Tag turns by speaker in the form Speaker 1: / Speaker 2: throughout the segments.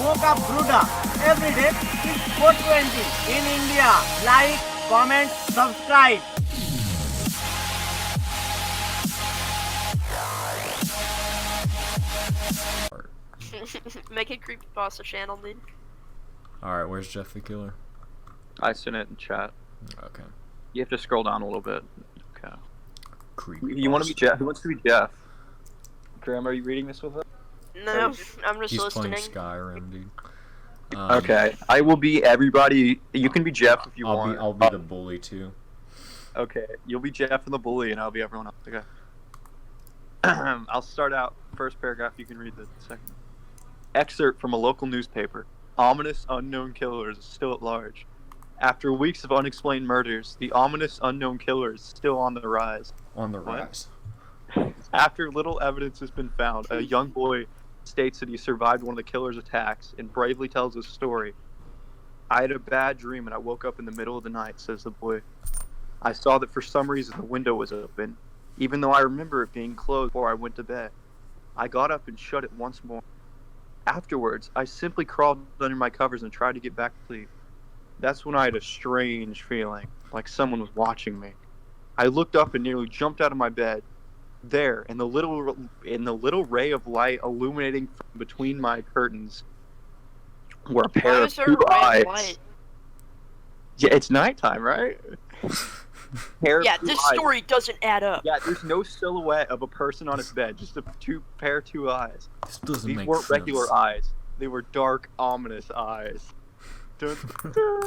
Speaker 1: mocha bruda every day is 420 in India. Like, comment, subscribe.
Speaker 2: Make a creepypasta channel, dude.
Speaker 3: Alright, where's Jeff the Killer?
Speaker 4: I sent it in chat.
Speaker 3: Okay.
Speaker 4: You have to scroll down a little bit. Okay.
Speaker 3: Creepy.
Speaker 4: You want to be Jeff? Who wants to be Jeff? Graham, are you reading this with us?
Speaker 2: No, I'm just
Speaker 3: He's
Speaker 2: listening.
Speaker 3: playing Skyrim, dude.
Speaker 4: Okay. I will be everybody. You can be Jeff if you want.
Speaker 3: I'll be the bully too.
Speaker 4: Okay. You'll be Jeff and the bully, and I'll be everyone else. Okay. I'll start out. First paragraph. You can read the second. Excerpt from a local newspaper. Ominous unknown killers still at large. After weeks of unexplained murders, the ominous unknown killer is still on the rise.
Speaker 3: On the
Speaker 4: What?
Speaker 3: rise.
Speaker 4: After little evidence has been found, a young boy states that he survived one of the killer's attacks and bravely tells his story. I had a bad dream and I woke up in the middle of the night, says the boy. I saw that for some reason the window was open, even though I remember it being closed before I went to bed. I got up and shut it once more. Afterwards, I simply crawled under my covers and tried to get back to sleep. That's when I had a strange feeling, like someone was watching me. I looked up and nearly jumped out of my bed. There, in the little ray of light illuminating from between my curtains, were a pair
Speaker 2: Why
Speaker 4: of
Speaker 2: is there
Speaker 4: two
Speaker 2: a ray
Speaker 4: eyes.
Speaker 2: of light?
Speaker 4: Yeah, it's nighttime, right? Pair of
Speaker 2: Yeah,
Speaker 4: two
Speaker 2: this
Speaker 4: eyes.
Speaker 2: story doesn't add up.
Speaker 4: Yeah, there's no silhouette of a person on his bed, just a pair of two eyes.
Speaker 3: This doesn't
Speaker 4: These
Speaker 3: make
Speaker 4: weren't
Speaker 3: sense.
Speaker 4: regular eyes. They were dark, ominous eyes. Dun, dun.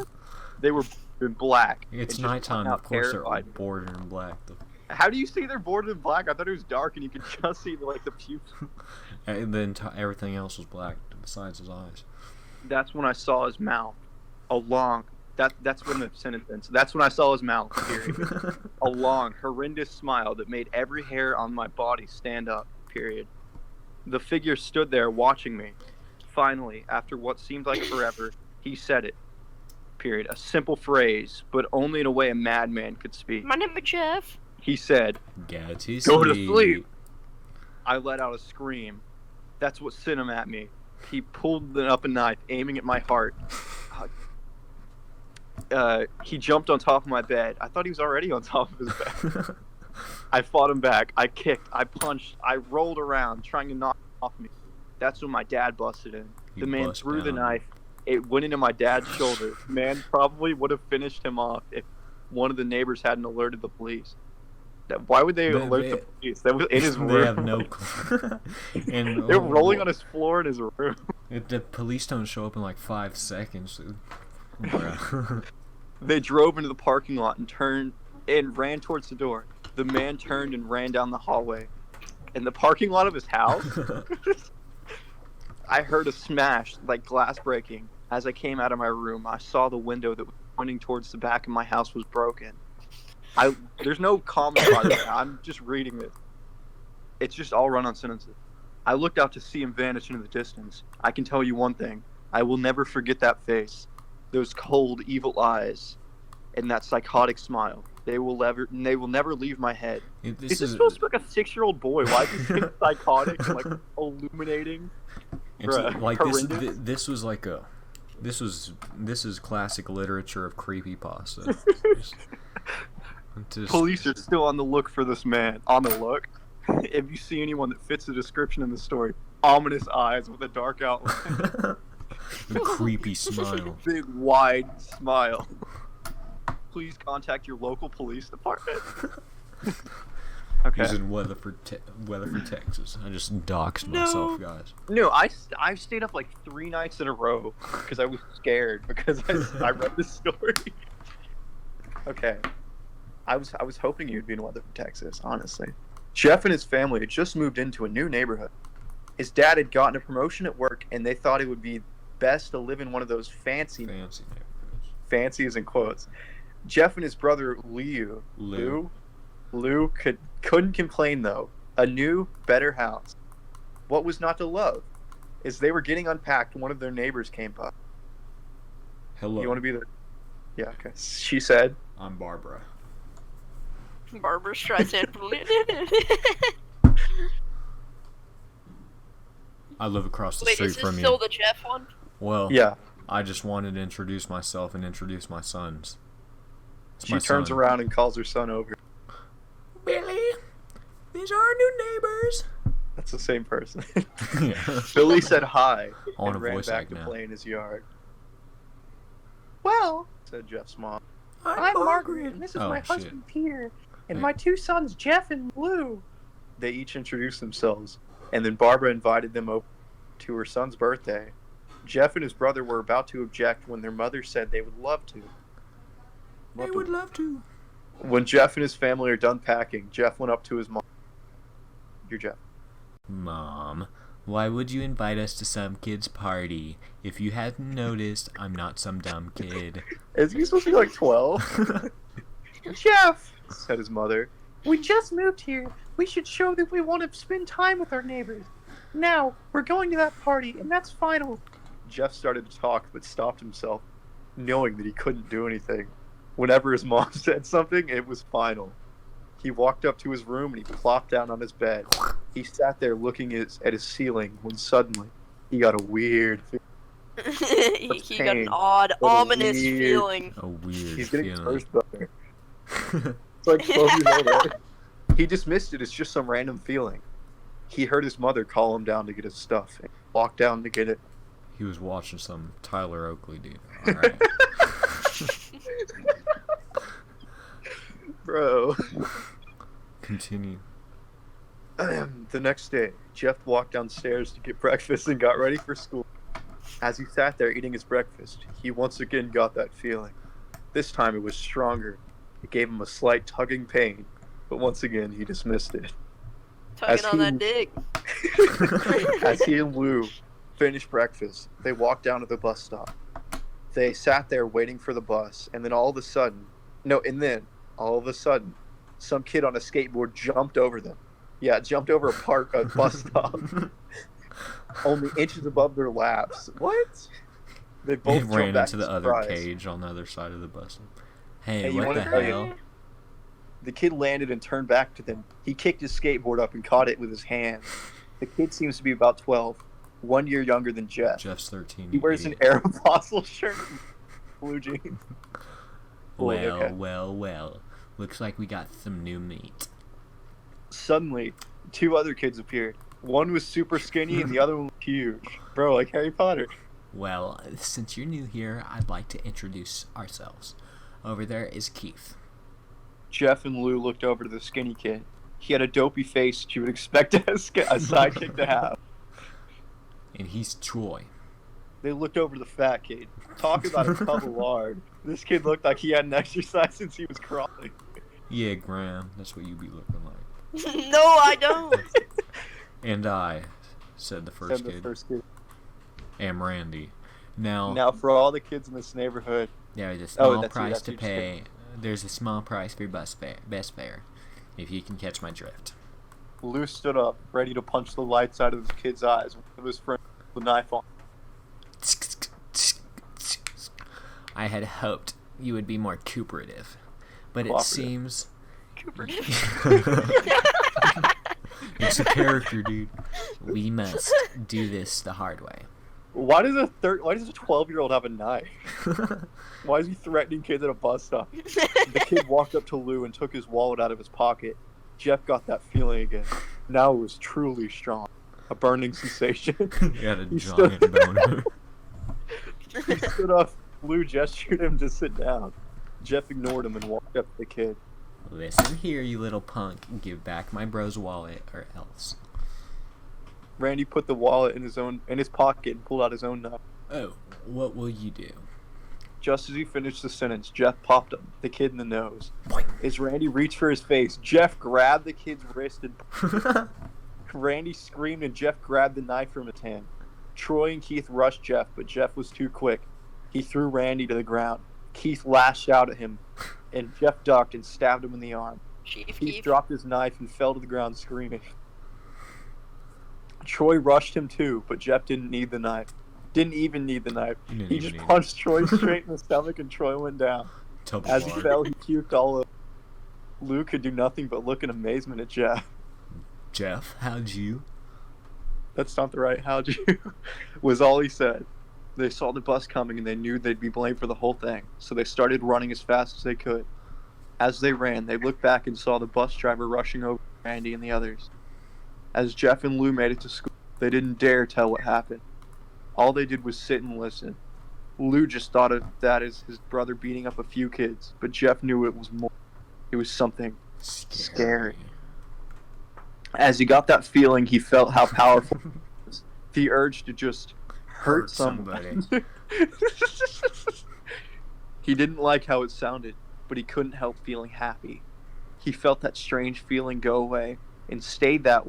Speaker 4: They were in black.
Speaker 3: It's
Speaker 4: and just
Speaker 3: nighttime,
Speaker 4: out
Speaker 3: of course they're
Speaker 4: terrified me.
Speaker 3: bordered in black.
Speaker 4: How do you see they're bordered in black? I thought it was dark and you could just see like the pupils.
Speaker 3: And then everything else was black besides his eyes.
Speaker 4: That's when I saw his mouth. That's when the sentence ends. That's when I saw his mouth, period. A long, horrendous smile that made every hair on my body stand up, period. The figure stood there watching me. Finally, after what seemed like forever, he said it. Period. A simple phrase, but only in a way a madman could speak.
Speaker 2: My name is Jeff.
Speaker 4: He said,
Speaker 3: Get to
Speaker 4: "Go to sleep." I let out a scream. That's what sent him at me. He pulled up a knife, aiming at my heart. He jumped on top of my bed. I thought he was already on top of his bed. I fought him back. I kicked. I punched. I rolled around, trying to knock him off me. That's when my dad busted in. The man
Speaker 3: bust
Speaker 4: threw the
Speaker 3: down.
Speaker 4: knife. It went into my dad's shoulder. The man probably would have finished him off if one of the neighbors hadn't alerted the police. Why would they alert the police? That was in his room.
Speaker 3: They have no clue. And
Speaker 4: They're rolling on his floor in his room.
Speaker 3: The police don't show up in like 5 seconds. Dude. Bruh.
Speaker 4: They drove into the parking lot and turned and ran towards the door. The man turned and ran down the hallway. In the parking lot of his house, I heard a smash, like glass breaking. As I came out of my room, I saw the window that was pointing towards the back of my house was broken. There's no comment about it. I'm just reading it. It's just all run on sentences. I looked out to see him vanish into the distance. I can tell you one thing. I will never forget that face. Those cold, evil eyes. And that psychotic smile. They will never leave my head.
Speaker 3: This
Speaker 4: Is this supposed to be like a 6-year-old boy? Why is he psychotic and like illuminating?
Speaker 3: It's
Speaker 4: Bruh,
Speaker 3: like
Speaker 4: horrendous.
Speaker 3: this was like a this is classic literature of creepypasta. Just-
Speaker 4: Police are still on the look for this man. On the look. If you see anyone that fits the description in the story, ominous eyes with a dark outline,
Speaker 3: a creepy smile.
Speaker 4: big wide smile. Please contact your local police department. Okay.
Speaker 3: He's in Weatherford, Texas. I just doxed myself, guys.
Speaker 4: No, I stayed up like 3 nights in a row because I was scared because I read this story. Okay. I was hoping you'd be in Weatherford, Texas, honestly. Jeff and his family had just moved into a new neighborhood. His dad had gotten a promotion at work, and they thought it would be best to live in one of those fancy
Speaker 3: Neighborhoods.
Speaker 4: is in quotes. Jeff and his brother Lou couldn't complain though. A new, better house. What was not to love? As they were getting unpacked, one of their neighbors came by.
Speaker 3: Hello.
Speaker 4: You want to be the? Yeah. Okay. She said,
Speaker 3: I'm Barbara.
Speaker 2: Barbara Streisand.
Speaker 3: I live across the
Speaker 2: Wait,
Speaker 3: street
Speaker 2: is this
Speaker 3: from you.
Speaker 2: still the Jeff one?
Speaker 3: Well,
Speaker 4: Yeah.
Speaker 3: I just wanted to introduce myself and introduce my sons. It's
Speaker 4: She
Speaker 3: my
Speaker 4: turns
Speaker 3: son.
Speaker 4: around and calls her son over.
Speaker 3: Billy, these are our new neighbors.
Speaker 4: That's the same person.
Speaker 3: Yeah.
Speaker 4: Billy said hi
Speaker 3: I want
Speaker 4: and
Speaker 3: a
Speaker 4: ran
Speaker 3: voice
Speaker 4: back
Speaker 3: act
Speaker 4: to
Speaker 3: now.
Speaker 4: play in his yard. Well, said Jeff's mom.
Speaker 5: I'm Margaret, and this is
Speaker 3: Oh,
Speaker 5: my
Speaker 3: shit.
Speaker 5: husband Peter, and
Speaker 3: Hey.
Speaker 5: my 2 sons Jeff and Lou.
Speaker 4: They each introduced themselves, and then Barbara invited them over to her son's birthday. Jeff and his brother were about to object when their mother said they would love to.
Speaker 3: They would love to.
Speaker 4: When Jeff and his family are done packing, Jeff went up to his mom. You're Jeff.
Speaker 3: Mom, why would you invite us to some kid's party? If you hadn't noticed, I'm not some dumb kid.
Speaker 4: Is he supposed to be like 12?
Speaker 5: Jeff,
Speaker 4: said his mother.
Speaker 5: we just moved here. We should show that we want to spend time with our neighbors. Now, we're going to that party, and that's final.
Speaker 4: Jeff started to talk, but stopped himself, knowing that he couldn't do anything. Whenever his mom said something, it was final. He walked up to his room and he plopped down on his bed. He sat there looking at his ceiling when suddenly he got a weird feeling.
Speaker 2: he got
Speaker 4: pain,
Speaker 2: an odd,
Speaker 4: but a
Speaker 2: ominous
Speaker 4: weird-
Speaker 2: feeling.
Speaker 3: A weird
Speaker 4: He's getting
Speaker 3: feeling.
Speaker 4: first brother. It's like 12 years old. Right? He dismissed it as just some random feeling. He heard his mother call him down to get his stuff and walked down to get it.
Speaker 3: He was watching some Tyler Oakley dude. Alright.
Speaker 4: Bro.
Speaker 3: Continue.
Speaker 4: The next day, Jeff walked downstairs to get breakfast and got ready for school. As he sat there eating his breakfast, he once again got that feeling. This time it was stronger. It gave him a slight tugging pain, but once again he dismissed it.
Speaker 2: Tugging on that dick.
Speaker 4: As he and Lou finished breakfast, they walked down to the bus stop. They sat there waiting for the bus, and then all of a sudden, some kid on a skateboard jumped over them. Yeah, jumped over a bus stop, only inches above their laps. What? They both
Speaker 3: He
Speaker 4: jumped
Speaker 3: ran
Speaker 4: back
Speaker 3: into
Speaker 4: in
Speaker 3: the other
Speaker 4: surprise.
Speaker 3: cage on the other side of the bus. Hey,
Speaker 4: Hey, you
Speaker 3: what
Speaker 4: wanna
Speaker 3: the
Speaker 4: tell
Speaker 3: hell?
Speaker 4: you- The kid landed and turned back to them. He kicked his skateboard up and caught it with his hand. The kid seems to be about 12, 1 year younger than Jeff.
Speaker 3: Jeff's 13.
Speaker 4: He
Speaker 3: you
Speaker 4: wears an
Speaker 3: idiot.
Speaker 4: Aeropostale shirt and blue jeans.
Speaker 3: Well,
Speaker 4: okay.
Speaker 3: well. Looks like we got some new meat.
Speaker 4: Suddenly, 2 other kids appeared. One was super skinny and the other one was huge. Bro, like Harry Potter.
Speaker 3: Well, since you're new here, I'd like to introduce ourselves. Over there is Keith.
Speaker 4: Jeff and Lou looked over to the skinny kid. He had a dopey face that you would expect a sidekick to have.
Speaker 3: And he's Troy.
Speaker 4: They looked over to the fat kid. Talk about a tub of lard. This kid looked like he hadn't exercised since he was crawling.
Speaker 3: Yeah, Graham, that's what you be looking like.
Speaker 2: No, I don't.
Speaker 3: And I, said the first
Speaker 4: Said the
Speaker 3: kid.
Speaker 4: first kid.
Speaker 3: Am Randy. Now,
Speaker 4: Now, for all the kids in this neighborhood,
Speaker 3: there's a
Speaker 4: Oh,
Speaker 3: small
Speaker 4: that's you,
Speaker 3: price
Speaker 4: that's
Speaker 3: to
Speaker 4: you,
Speaker 3: pay. There's a small price for bus fare, if you can catch my drift.
Speaker 4: Lou stood up, ready to punch the lights out of his kid's eyes when one of his friends with a knife on.
Speaker 3: I had hoped you would be more cooperative, but it
Speaker 4: Cooperative.
Speaker 3: seems
Speaker 2: Cooper.
Speaker 3: it's a character, dude. We must do this the hard way.
Speaker 4: Why does a 12-year-old have a knife? Why is he threatening kids at a bus stop? The kid walked up to Lou and took his wallet out of his pocket. Jeff got that feeling again. Now it was truly strong. A burning sensation.
Speaker 3: You got a
Speaker 4: He
Speaker 3: giant boner.
Speaker 4: He stood up. Lou gestured him to sit down. Jeff ignored him and walked up to the kid.
Speaker 3: Listen here, you little punk. Give back my bro's wallet, or else.
Speaker 4: Randy put the wallet in his pocket and pulled out his own knife.
Speaker 3: Oh, what will you do?
Speaker 4: Just as he finished the sentence, Jeff popped the kid in the nose.
Speaker 3: Boing.
Speaker 4: As Randy reached for his face, Jeff grabbed the kid's wrist and Randy screamed and Jeff grabbed the knife from his hand. Troy and Keith rushed Jeff, but Jeff was too quick. He threw Randy to the ground. Keith lashed out at him, and Jeff ducked and stabbed him in the arm.
Speaker 2: Chief
Speaker 4: Keith
Speaker 2: Keith.
Speaker 4: dropped his knife and fell to the ground screaming. Troy rushed him too, but Jeff didn't need the knife. Didn't even need the knife.
Speaker 3: You didn't
Speaker 4: He
Speaker 3: even
Speaker 4: just
Speaker 3: need it.
Speaker 4: punched Troy straight in the stomach and Troy went down.
Speaker 3: Double
Speaker 4: As he
Speaker 3: R.
Speaker 4: fell, he puked all over. Lou could do nothing but look in amazement at Jeff.
Speaker 3: Jeff, how'd you?
Speaker 4: That's not the right how'd you, was all he said. They saw the bus coming and they knew they'd be blamed for the whole thing, so they started running as fast as they could. As they ran, they looked back and saw the bus driver rushing over Randy and the others. As Jeff and Lou made it to school, they didn't dare tell what happened. All they did was sit and listen. Lou just thought of that as his brother beating up a few kids, but Jeff knew it was more. It was something scary. As he got that feeling, he felt how powerful it was. The urge to just hurt somebody. He didn't like how it sounded, but he couldn't help feeling happy. He felt that strange feeling go away and stay that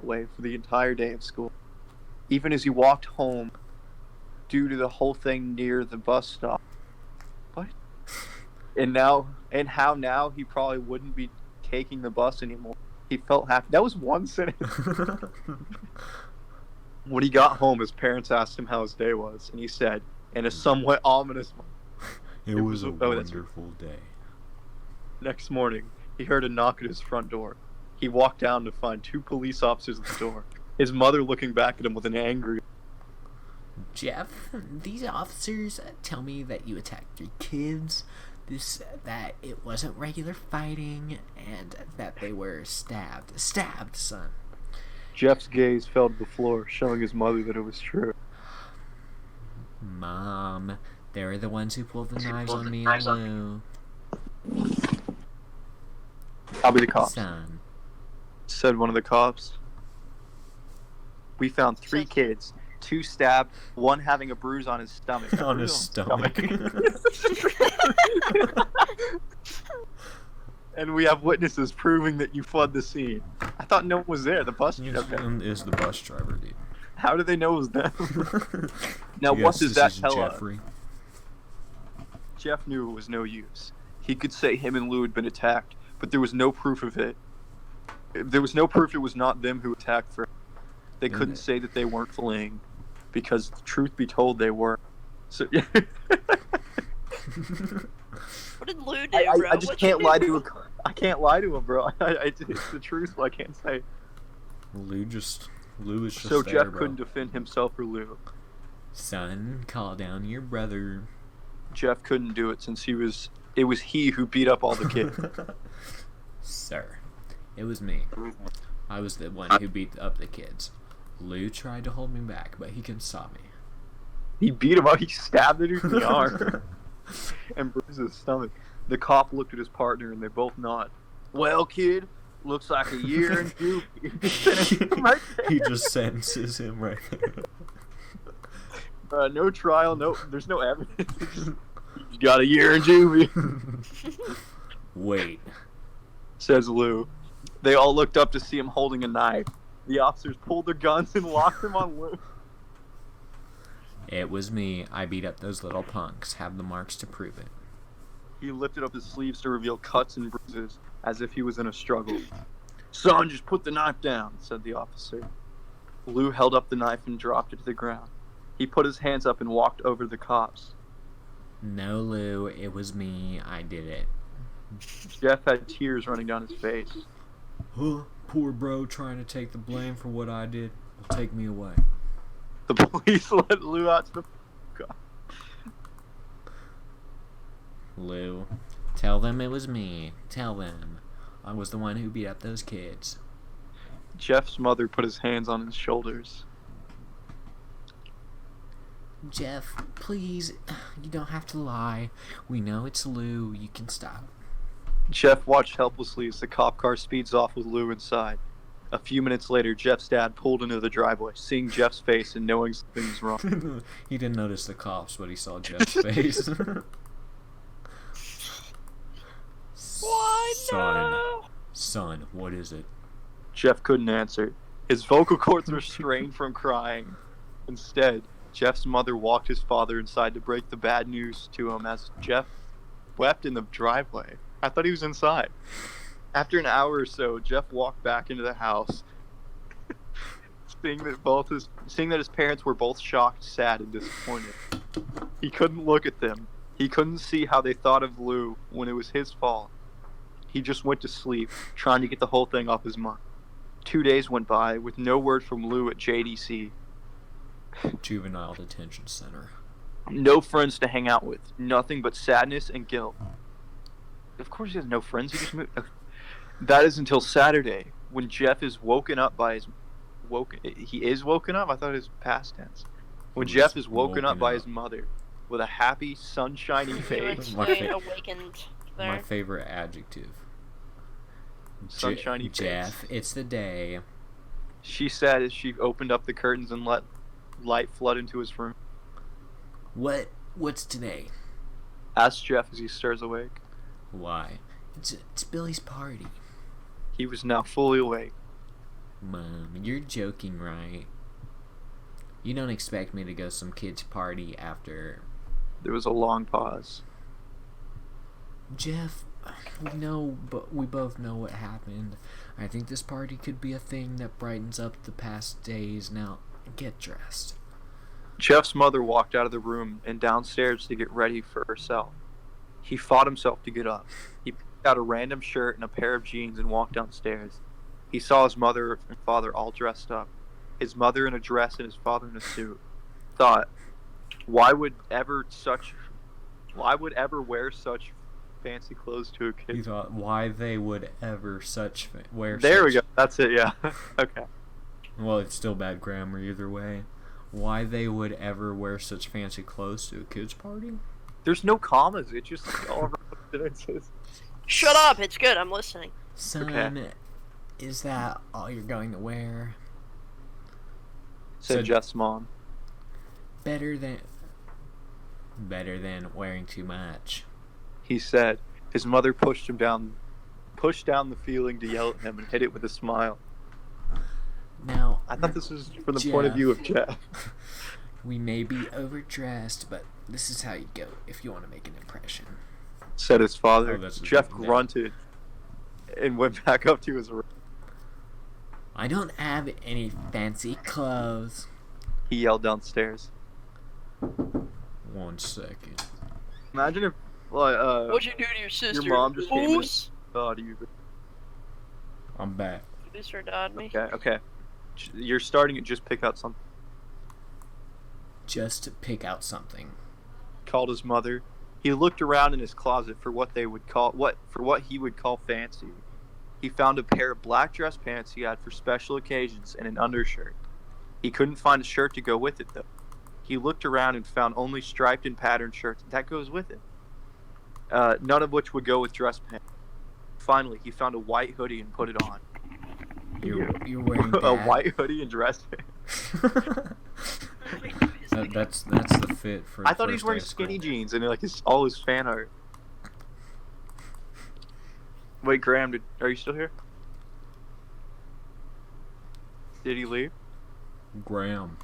Speaker 4: way for the entire day of school. Even as he walked home, due to the whole thing near the bus stop. What? And how now he probably wouldn't be taking the bus anymore. He felt happy. That was one sentence. When he got home, his parents asked him how his day was, and he said, in a somewhat ominous
Speaker 3: It was a wonderful day.
Speaker 4: Next morning, he heard a knock at his front door. He walked down to find 2 police officers at the door. His mother looking back at him with an angry...
Speaker 3: Jeff, these officers tell me that you attacked 3 kids, that it wasn't regular fighting, and that they were stabbed. Stabbed, son.
Speaker 4: Jeff's gaze fell to the floor, showing his mother that it was true.
Speaker 3: Mom, they were the ones who pulled the knives on me and Lou.
Speaker 4: I'll be the cops,
Speaker 3: Son.
Speaker 4: said one of the cops. We found 3 kids, 2 stabbed, 1 having a bruise on his stomach.
Speaker 3: On his stomach.
Speaker 4: And we have witnesses proving that you fled the scene. I thought no one was there. The bus driver
Speaker 3: is the bus driver, dude.
Speaker 4: How did they know it was them? Now, what does that tell us? Jeff knew it was no use. He could say him and Lou had been attacked, but there was no proof of it. There was no proof it was not them who attacked first. They couldn't say that they weren't fleeing, because truth be told, they were. So,
Speaker 2: What did Lou do, bro?
Speaker 4: I just can't lie to him. I can't lie to him, bro. It's the truth, so I can't say.
Speaker 3: Lou is just
Speaker 4: so
Speaker 3: there,
Speaker 4: Jeff
Speaker 3: bro.
Speaker 4: couldn't defend himself or Lou.
Speaker 3: Son, call down your brother.
Speaker 4: Jeff couldn't do it since it was he who beat up all the kids.
Speaker 3: Sir, it was me. I was the one who beat up the kids. Lou tried to hold me back, but he couldn't stop me.
Speaker 4: He beat him up. He stabbed the dude in the arm and bruised his stomach. The cop looked at his partner, and they both nodded. Well, kid, looks like a year in juvie.
Speaker 3: He just sentences him right there.
Speaker 4: No trial, there's no evidence. You got a year in juvie.
Speaker 3: Wait,
Speaker 4: says Lou. They all looked up to see him holding a knife. The officers pulled their guns and locked them on Lou.
Speaker 3: it was me. I beat up those little punks. Have the marks to prove it.
Speaker 4: He lifted up his sleeves to reveal cuts and bruises, as if he was in a struggle. Son, just put the knife down, said the officer. Lou held up the knife and dropped it to the ground. He put his hands up and walked over to the cops.
Speaker 3: No, Lou, it was me. I did it.
Speaker 4: Jeff had tears running down his face.
Speaker 3: Huh? Poor bro trying to take the blame for what I did. Will take me away.
Speaker 4: The police let Lou out to the car.
Speaker 3: Lou, tell them it was me. Tell them. I was the one who beat up those kids.
Speaker 4: Jeff's mother put his hands on his shoulders.
Speaker 3: Jeff, please, you don't have to lie. We know it's Lou. You can stop.
Speaker 4: Jeff watched helplessly as the cop car speeds off with Lou inside. A few minutes later, Jeff's dad pulled into the driveway, seeing Jeff's face and knowing something was wrong.
Speaker 3: He didn't notice the cops, but he saw Jeff's face.
Speaker 2: Why no?
Speaker 3: Son, what is it?
Speaker 4: Jeff couldn't answer. His vocal cords were strained from crying. Instead, Jeff's mother walked his father inside to break the bad news to him as Jeff wept in the driveway. I thought he was inside. After an hour or so, Jeff walked back into the house, seeing that his parents were both shocked, sad, and disappointed. He couldn't look at them. He couldn't see how they thought of Lou when it was his fault. He just went to sleep, trying to get the whole thing off his mind. 2 days went by with no word from Lou at JDC.
Speaker 3: Juvenile detention center.
Speaker 4: No friends to hang out with. Nothing but sadness and guilt. Of course he has no friends. He just moved. That is until Saturday, when Jeff is woken up by his... He is woken up? I thought it was past tense. When Jeff is woken up by his mother with a happy, sunshiny
Speaker 2: You
Speaker 4: face.
Speaker 2: explain awakened there.
Speaker 3: My favorite adjective.
Speaker 4: Sunshiny face.
Speaker 3: Jeff, it's the day.
Speaker 4: She said as she opened up the curtains and let light flood into his room.
Speaker 3: What's today?
Speaker 4: Asked Jeff as he stirs awake.
Speaker 3: Why? It's Billy's party.
Speaker 4: He was now fully awake.
Speaker 3: Mom, you're joking, right? You don't expect me to go to some kid's party after...
Speaker 4: There was a long pause.
Speaker 3: Jeff, we both know what happened. I think this party could be a thing that brightens up the past days. Now, get dressed.
Speaker 4: Jeff's mother walked out of the room and downstairs to get ready for herself. He fought himself to get up. He picked out a random shirt and a pair of jeans and walked downstairs. He saw his mother and father all dressed up. His mother in a dress and his father in a suit. Thought, why would ever wear such fancy clothes to a kid?
Speaker 3: He thought, why they would ever wear
Speaker 4: There
Speaker 3: such...
Speaker 4: we go. That's it, yeah. Okay.
Speaker 3: Well, it's still bad grammar either way. Why they would ever wear such fancy clothes to a kid's party?
Speaker 4: There's no commas. It's just all sentences.
Speaker 2: Shut up! It's good. I'm listening.
Speaker 3: Son,
Speaker 4: Okay.
Speaker 3: is that all you're going to wear?
Speaker 4: Said
Speaker 3: So-
Speaker 4: Jeff's mom.
Speaker 3: Better than wearing too much.
Speaker 4: He said. His mother pushed down the feeling to yell at him and hit it with a smile.
Speaker 3: Now,
Speaker 4: I thought this was from the point of view of Jeff.
Speaker 3: we may be overdressed, but this is how you go if you want to make an impression.
Speaker 4: Said his father.
Speaker 3: Oh, that's his
Speaker 4: Jeff
Speaker 3: name.
Speaker 4: grunted and went back up to his room.
Speaker 3: I don't have any fancy clothes.
Speaker 4: He yelled downstairs.
Speaker 3: 1 second.
Speaker 4: Imagine if, like,
Speaker 2: What'd you do to your sister?
Speaker 4: your mom just came in.
Speaker 2: Oos!
Speaker 4: Oh, do you?
Speaker 3: I'm back.
Speaker 2: Producer died me.
Speaker 4: Okay. You're starting to just pick out something.
Speaker 3: Just to pick out something.
Speaker 4: Called his mother. He looked around in his closet for what he would call fancy. He found a pair of black dress pants he had for special occasions and an undershirt. He couldn't find a shirt to go with it though. He looked around and found only striped and patterned shirts that goes with it. None of which would go with dress pants. Finally, he found a white hoodie and put it on.
Speaker 3: You're wearing that.
Speaker 4: A white hoodie and dress pants.
Speaker 3: That's the fit for.
Speaker 4: I thought he was
Speaker 3: first
Speaker 4: wearing
Speaker 3: day of school.
Speaker 4: skinny jeans and like all his fan art. Wait, Graham, are you still here? Did he leave?
Speaker 3: Graham.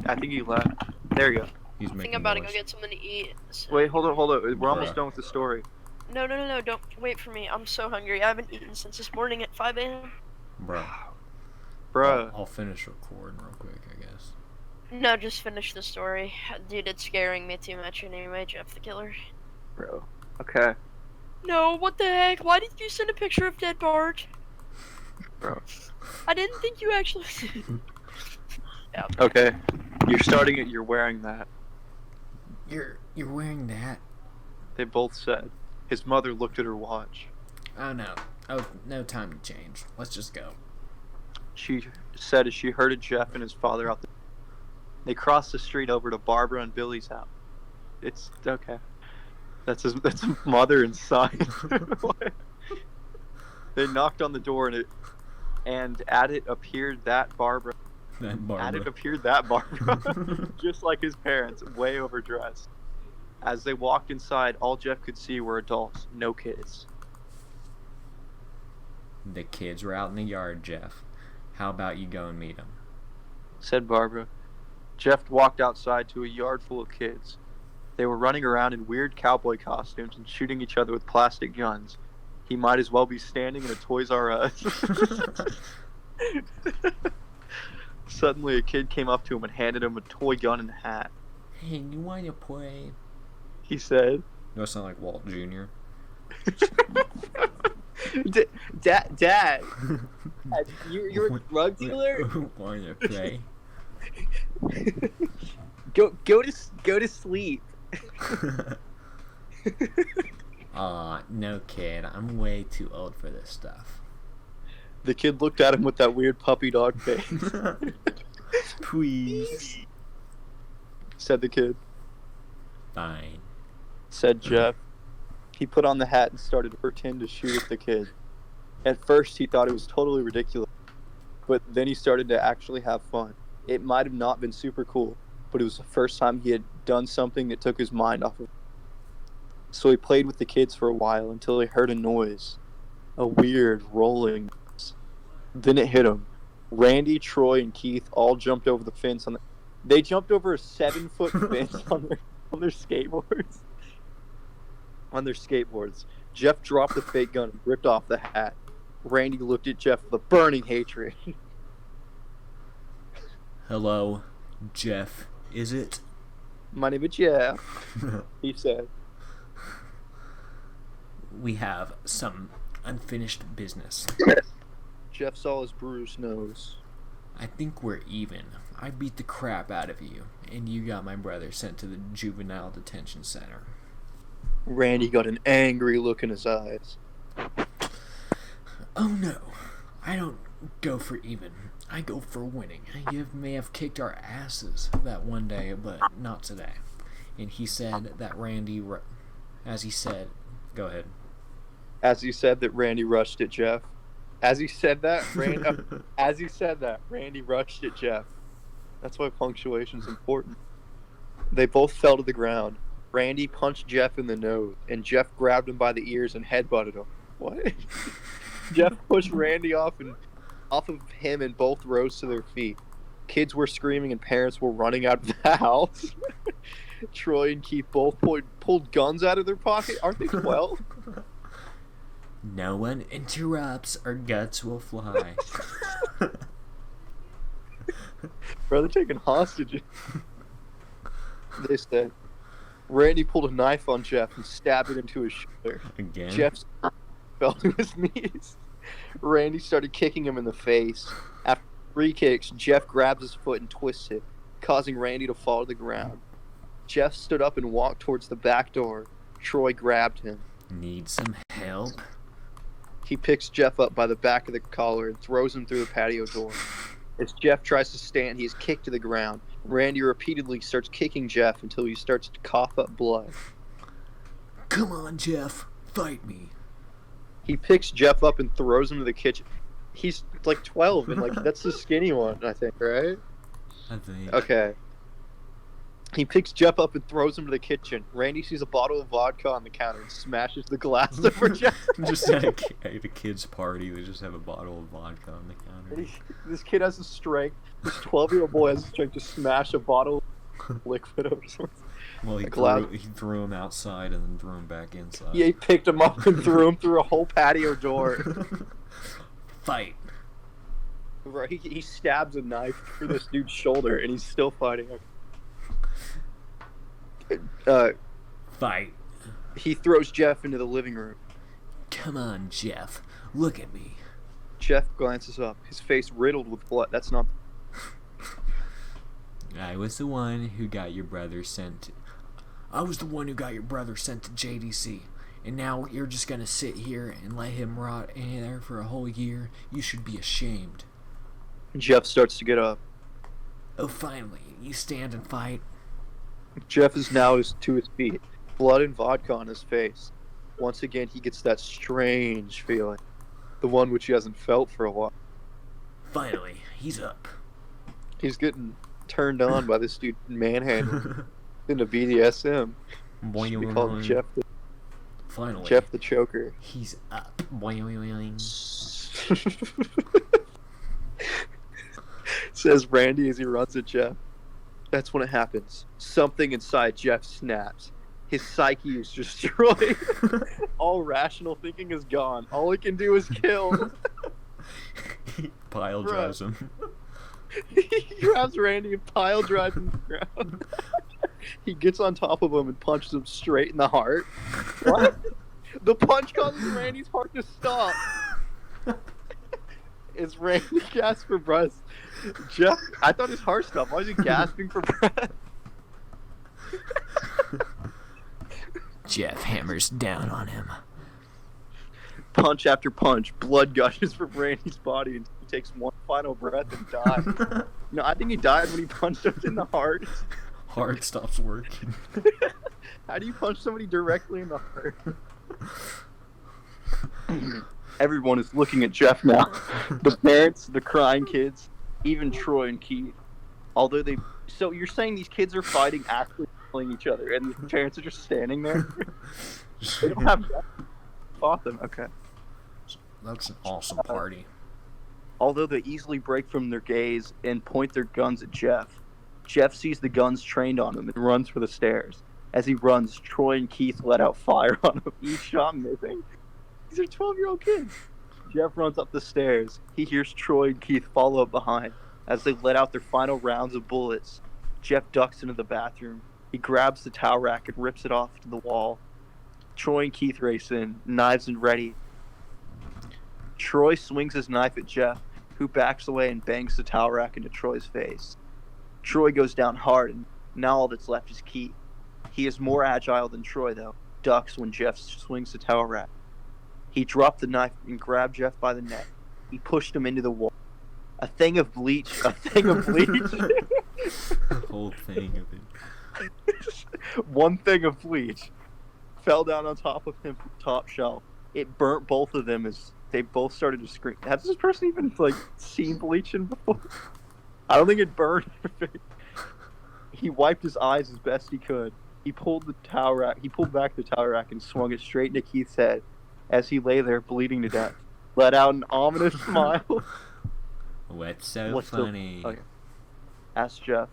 Speaker 4: I think he left. There you go.
Speaker 3: He's
Speaker 2: I
Speaker 3: making
Speaker 2: think I'm about to
Speaker 3: noise.
Speaker 2: go get something to eat. So-
Speaker 4: Wait, hold on. We're almost
Speaker 3: Bruh.
Speaker 4: done with the story.
Speaker 2: No, don't wait for me. I'm so hungry. I haven't eaten since this morning at 5 a.m.
Speaker 3: Bro.
Speaker 4: Bruh.
Speaker 3: I'll finish recording real quick, I guess.
Speaker 2: No, just finish the story. Dude, it's scaring me too much anyway, Jeff the Killer.
Speaker 4: Bro. Okay.
Speaker 2: No, what the heck? Why did you send a picture of dead Bart?
Speaker 4: Bro.
Speaker 2: I didn't think you actually... Yeah.
Speaker 4: Okay. You're wearing that.
Speaker 3: You're wearing that?
Speaker 4: They both said. His mother looked at her watch.
Speaker 3: Oh no. Oh, no time to change. Let's just go.
Speaker 4: She said as she herded Jeff and his father out. They crossed the street over to Barbara and Billy's house. It's okay. That's his mother and son. What? They knocked on the door and at it appeared that Barbara.
Speaker 3: That Barbara.
Speaker 4: At it appeared that Barbara, just like his parents, way overdressed. As they walked inside, all Jeff could see were adults, no kids.
Speaker 3: The kids were out in the yard, Jeff. How about you go and meet them?
Speaker 4: Said Barbara. Jeff walked outside to a yard full of kids. They were running around in weird cowboy costumes and shooting each other with plastic guns. He might as well be standing in a Toys R Us. Suddenly, a kid came up to him and handed him a toy gun and a hat.
Speaker 3: Hey, you want to play?
Speaker 4: He said,
Speaker 3: Do I sound like Walt Jr.?
Speaker 4: Dad, you're a drug dealer?
Speaker 3: Want to play?
Speaker 4: Go to sleep.
Speaker 3: Aw, no kid. I'm way too old for this stuff.
Speaker 4: The kid looked at him with that weird puppy dog face.
Speaker 3: Please.
Speaker 4: Said the kid.
Speaker 3: Fine.
Speaker 4: Said Jeff. He put on the hat and started to pretend to shoot at the kid. At first, he thought it was totally ridiculous, but then he started to actually have fun. It might have not been super cool, but it was the first time he had done something that took his mind off of it. So he played with the kids for a while until he heard a noise. A weird rolling noise. Then it hit him. Randy, Troy, and Keith all jumped over the fence. They jumped over a 7-foot fence on their skateboards. On their skateboards. Jeff dropped the fake gun and ripped off the hat. Randy looked at Jeff with a burning hatred.
Speaker 3: Hello, Jeff, is it?
Speaker 4: My name is Jeff, he said.
Speaker 3: We have some unfinished business.
Speaker 4: Jeff saw his bruised nose.
Speaker 3: I think we're even. I beat the crap out of you, and you got my brother sent to the juvenile detention center.
Speaker 4: Randy got an angry look in his eyes.
Speaker 3: Oh no, I don't go for even. I go for winning. You may have kicked our asses that one day, but not today. And he said that Randy, as he said, go ahead.
Speaker 4: As he said that, Randy rushed at Jeff. As he said that, Randy rushed at Jeff. That's why punctuation's important. They both fell to the ground. Randy punched Jeff in the nose, and Jeff grabbed him by the ears and headbutted him. What? Jeff pushed Randy off of him, and both rose to their feet. Kids were screaming, and parents were running out of the house. Troy and Keith both pulled guns out of their pocket. Aren't they 12?
Speaker 3: No one interrupts or guts will fly.
Speaker 4: Bro, they're taking hostages. They said. Randy pulled a knife on Jeff and stabbed it into his shoulder.
Speaker 3: Again?
Speaker 4: Jeff fell to his knees. Randy started kicking him in the face. After 3 kicks, Jeff grabbed his foot and twisted it, causing Randy to fall to the ground. Jeff stood up and walked towards the back door. Troy grabbed him.
Speaker 3: Need some help?
Speaker 4: He picks Jeff up by the back of the collar and throws him through the patio door. As Jeff tries to stand, he is kicked to the ground. Randy repeatedly starts kicking Jeff until he starts to cough up blood.
Speaker 3: Come on, Jeff. Fight me.
Speaker 4: He picks Jeff up and throws him to the kitchen. He's like 12, and like that's the skinny one, I think, right?
Speaker 3: I think.
Speaker 4: Okay. He picks Jeff up and throws him to the kitchen. Randy sees a bottle of vodka on the counter and smashes the glass over Jeff.
Speaker 3: Just at a kid's party, they just have a bottle of vodka on the counter.
Speaker 4: This kid has the strength. This 12-year-old boy has the strength to smash a bottle of liquid over someone.
Speaker 3: Well, he threw him outside and then threw him back inside.
Speaker 4: Yeah, he picked him up and threw him through a whole patio door.
Speaker 3: Fight.
Speaker 4: Right, he stabs a knife through this dude's shoulder, and he's still fighting.
Speaker 3: Fight.
Speaker 4: He throws Jeff into the living room.
Speaker 3: Come on, Jeff. Look at me.
Speaker 4: Jeff glances up, his face riddled with blood. That's not...
Speaker 3: I was the one who got your brother sent to JDC. And now you're just gonna sit here and let him rot in there for a whole year? You should be ashamed.
Speaker 4: Jeff starts to get up.
Speaker 3: Oh, finally. You stand and fight.
Speaker 4: Jeff is now to his feet, blood and vodka on his face. Once again, he gets that strange feeling, the one which he hasn't felt for a while.
Speaker 3: Finally, he's up.
Speaker 4: He's getting turned on by this dude manhandling into BDSM.
Speaker 3: Boing,
Speaker 4: We call him Jeff
Speaker 3: Finally,
Speaker 4: Jeff the Choker.
Speaker 3: he's up. Boing.
Speaker 4: Says Randy as he runs at Jeff. That's when it happens. Something inside Jeff snaps. His psyche is destroyed. All rational thinking is gone. All he can do is kill.
Speaker 3: He pile drives him.
Speaker 4: He grabs Randy and pile drives him to the ground. He gets on top of him and punches him straight in the heart. What? The punch causes Randy's heart to stop. Is Randy gasped for breath? Jeff, I thought his heart stopped. Why was he gasping for breath?
Speaker 3: Jeff hammers down on him.
Speaker 4: Punch after punch, blood gushes from Randy's body and he takes one final breath and dies. No, I think he died when he punched him in the heart.
Speaker 3: Heart stops working.
Speaker 4: How do you punch somebody directly in the heart? Everyone is looking at Jeff now. The parents, the crying kids, even Troy and Keith. Although they... So you're saying these kids are fighting, actually killing each other, and the parents are just standing there? They don't have... Fought them. Okay.
Speaker 3: That's an awesome party.
Speaker 4: Although they easily break from their gaze and point their guns at Jeff, Jeff sees the guns trained on him and runs for the stairs. As he runs, Troy and Keith let out fire on him, each shot missing. These are 12-year-old kids. Jeff runs up the stairs. He hears Troy and Keith follow up behind as they let out their final rounds of bullets. Jeff ducks into the bathroom. He grabs the towel rack and rips it off to the wall. Troy and Keith race in, knives and ready. Troy swings his knife at Jeff, who backs away and bangs the towel rack into Troy's face. Troy goes down hard, and now all that's left is Keith. He is more agile than Troy, though. Ducks when Jeff swings the towel rack. He dropped the knife and grabbed Jeff by the neck. He pushed him into the wall. A thing of bleach. A thing of bleach.
Speaker 3: The whole thing of it.
Speaker 4: One thing of bleach fell down on top of him from the top shelf. It burnt both of them as they both started to scream. Has this person even seen bleaching before? I don't think it burned. He wiped his eyes as best he could. He pulled back the towel rack and swung it straight into Keith's head as he lay there bleeding to death. Let out an ominous smile.
Speaker 3: What's so
Speaker 4: What's
Speaker 3: funny?
Speaker 4: Okay. Asked Jeff.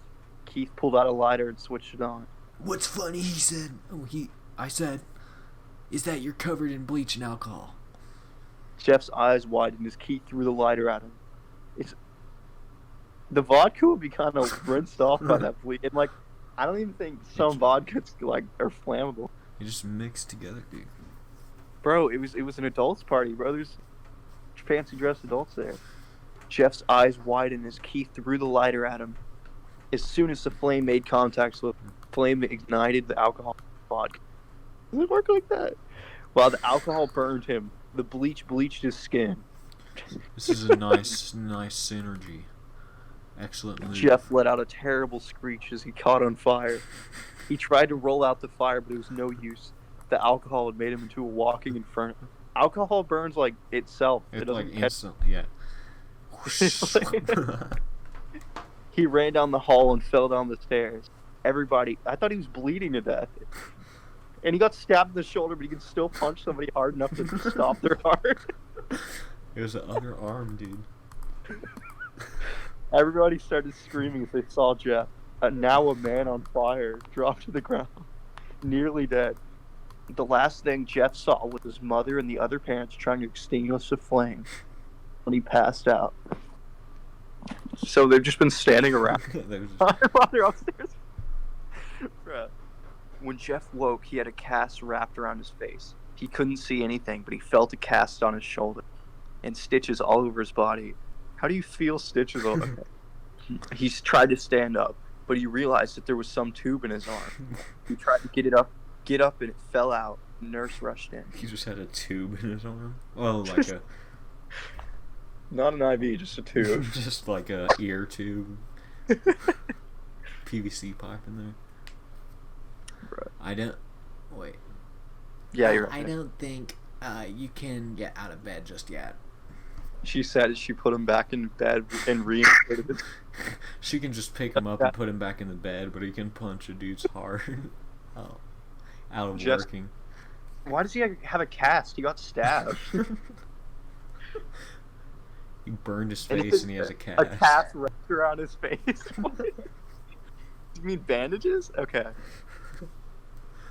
Speaker 4: Keith pulled out a lighter and switched it on.
Speaker 3: What's funny? He said. I said, is that you're covered in bleach and alcohol.
Speaker 4: Jeff's eyes widened as Keith threw the lighter at him. The vodka would be kind of rinsed off by that bleach. And I don't even think some vodkas are flammable.
Speaker 3: You just mixed together, dude.
Speaker 4: Bro, it was an adults party, bro. There's fancy dressed adults there. Jeff's eyes widened as Keith threw the lighter at him. As soon as the flame made contact with him, flame ignited the alcohol vodka. Does it work like that? While the alcohol burned him, the bleach bleached his skin.
Speaker 3: This is a nice synergy. Excellent move.
Speaker 4: Jeff let out a terrible screech as he caught on fire. He tried to roll out the fire, but it was no use. The alcohol had made him into a walking inferno. Alcohol burns itself.
Speaker 3: It
Speaker 4: doesn't
Speaker 3: instantly, yeah.
Speaker 4: He ran down the hall and fell down the stairs. Everybody, I thought he was bleeding to death. And he got stabbed in the shoulder, but he could still punch somebody hard enough to stop their heart.
Speaker 3: It was the other arm, dude.
Speaker 4: Everybody started screaming as they saw Jeff, now a man on fire, drop to the ground, nearly dead. The last thing Jeff saw was his mother and the other parents trying to extinguish the flame when he passed out. So they've just been standing around while they're upstairs. Bruh. When Jeff woke, he had a cast wrapped around his face. He couldn't see anything, but he felt a cast on his shoulder and stitches all over his body. How do you feel stitches all over? He's tried to stand up, but he realized that there was some tube in his arm. He tried to get up, and it fell out. The nurse rushed in.
Speaker 3: He just had a tube in his arm? Well, like a...
Speaker 4: Not an IV, just a tube.
Speaker 3: Just like a ear tube. PVC pipe in there.
Speaker 4: Bruh.
Speaker 3: I don't... Wait.
Speaker 4: Yeah, you're right.
Speaker 3: I don't think you can get out of bed just yet.
Speaker 4: She said as she put him back in bed and reinserted it.
Speaker 3: She can just pick him up and put him back in the bed, but he can punch a dude's heart. Oh. Out of working.
Speaker 4: Why does he have a cast? He got stabbed.
Speaker 3: He burned his face and he has a cast.
Speaker 4: A cast wrapped around his face? What? You mean bandages? Okay.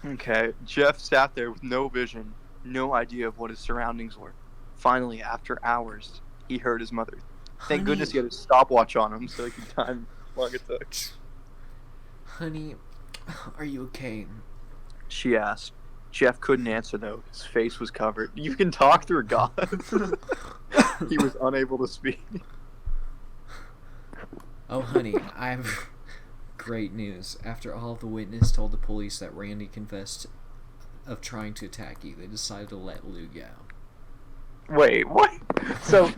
Speaker 4: Okay. Jeff sat there with no vision, no idea of what his surroundings were. Finally, after hours, he heard his mother. Thank goodness he had a stopwatch on him so he could time how long it took.
Speaker 3: Honey, are you okay?
Speaker 4: She asked. Jeff couldn't answer, though. His face was covered. You can talk through God. He was unable to speak.
Speaker 3: Oh, honey, I have great news. After all of the witness told the police that Randy confessed of trying to attack you, they decided to let Lou go.
Speaker 4: Wait, what? So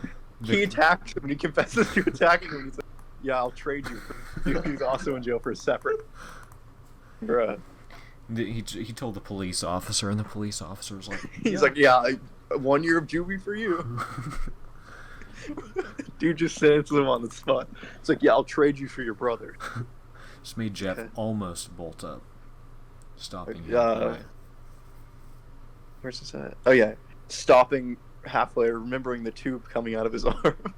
Speaker 4: he attacked him and he confesses to attacking him. He's like, yeah, I'll trade you. He's also in jail for a separate. Bruh.
Speaker 3: He told the police officer, and the police officer was like,
Speaker 4: He's like, yeah, 1 year of juvie for you. Dude just sentenced him on the spot. It's like, yeah, I'll trade you for your brother.
Speaker 3: Just made Jeff almost bolt up, stopping him.
Speaker 4: Where's this at? Oh yeah, stopping halfway, remembering the tube coming out of his arm.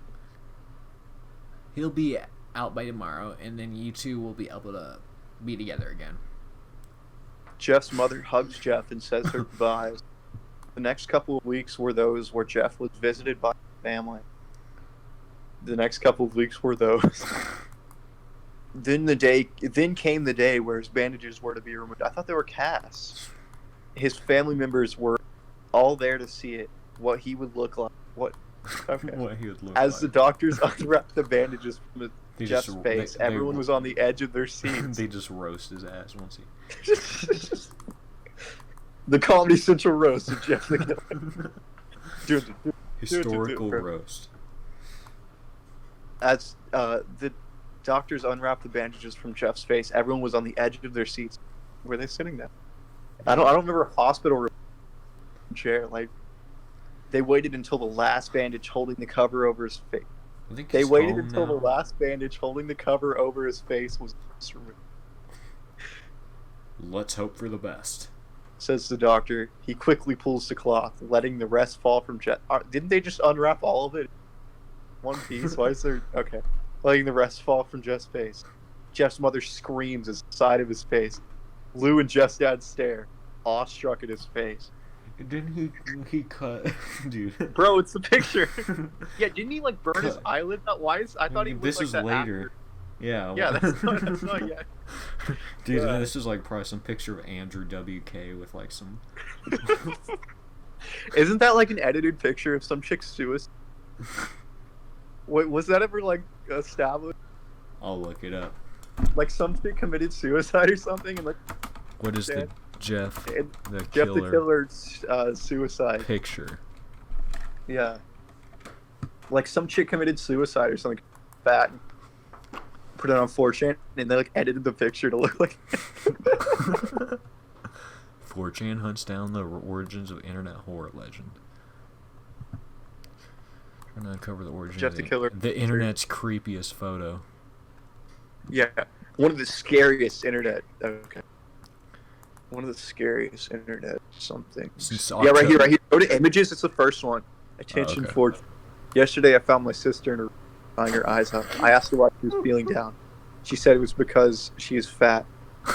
Speaker 3: He'll be out by tomorrow, and then you two will be able to be together again.
Speaker 4: Jeff's mother hugs Jeff and says her goodbyes. The next couple of weeks were those where Jeff was visited by his family. The next couple of weeks were those. Then came the day where his bandages were to be removed. I thought they were casts. His family members were all there to see it, what he would look like. What
Speaker 3: he would look
Speaker 4: As
Speaker 3: like.
Speaker 4: the doctors unwrapped the bandages from Jeff's
Speaker 3: just-
Speaker 4: face, everyone was on the edge of their seats.
Speaker 3: They just roast his ass once he...
Speaker 4: The Comedy Central roast of Jeff the Killer.
Speaker 3: Historical roast.
Speaker 4: As the doctors unwrapped the bandages from Jeff's face, everyone was on the edge of their seats. Were they sitting down? I don't remember a hospital room chair. Like, they waited until the last bandage holding the cover over his face. They waited until the last bandage holding the cover over his face was removed.
Speaker 3: Let's hope for the best.
Speaker 4: Says the doctor. He quickly pulls the cloth, letting the rest fall from Jeff. Didn't they just unwrap all of it? One piece? Why is there... Okay. Letting the rest fall from Jeff's face. Jeff's mother screams at the side of his face. Lou and Jeff's dad stare, awestruck at his face.
Speaker 3: Didn't he cut... Dude.
Speaker 4: Bro, it's the picture. Yeah, didn't he, like, burn his eyelid? I thought he was,
Speaker 3: This
Speaker 4: like,
Speaker 3: is
Speaker 4: that
Speaker 3: later.
Speaker 4: actor.
Speaker 3: Yeah.
Speaker 4: Yeah, that's not yet.
Speaker 3: Dude,
Speaker 4: Yeah.
Speaker 3: this is like probably some picture of Andrew WK with like some...
Speaker 4: Isn't that like an edited picture of some chick's suicide? Wait, was that ever like established?
Speaker 3: I'll look it up.
Speaker 4: Like some chick committed suicide or something, and like
Speaker 3: What is the Jeff
Speaker 4: and
Speaker 3: the
Speaker 4: Jeff
Speaker 3: Killer
Speaker 4: the Killer's suicide?
Speaker 3: picture?
Speaker 4: Yeah, like some chick committed suicide or something. Fat. Put it on 4chan, and they like edited the picture to look like.
Speaker 3: 4chan hunts down the origins of internet horror legend. Trying to uncover the origins
Speaker 4: Jeff
Speaker 3: of
Speaker 4: the Killer.
Speaker 3: the internet's creepiest photo.
Speaker 4: Yeah, one of the scariest internet. Okay. One of the scariest internet something.
Speaker 3: Since
Speaker 4: Yeah, right here. Go to images. It's the first one. Attention
Speaker 3: okay.
Speaker 4: for. Yesterday, I found my sister in her crying her eyes out. I asked her why she was feeling down. She said it was because she is fat.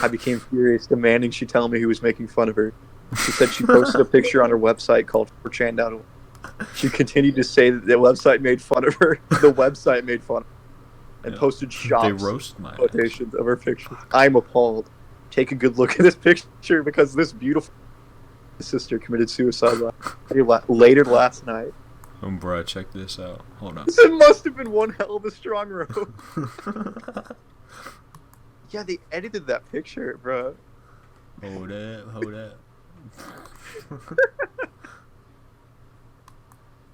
Speaker 4: I became furious, demanding she tell me who was making fun of her. She said she posted a picture on her website called 4chan.org. She continued to say that the website made fun of her. The website made fun of her. And posted
Speaker 3: They
Speaker 4: shops
Speaker 3: roast my ass.
Speaker 4: quotations of her picture. I'm appalled. Take a good look at this picture because this beautiful sister committed suicide later last night.
Speaker 3: Bro, check this out. Hold on.
Speaker 4: This must have been one hell of a strong rope. Yeah, they edited that picture, bro.
Speaker 3: Hold up.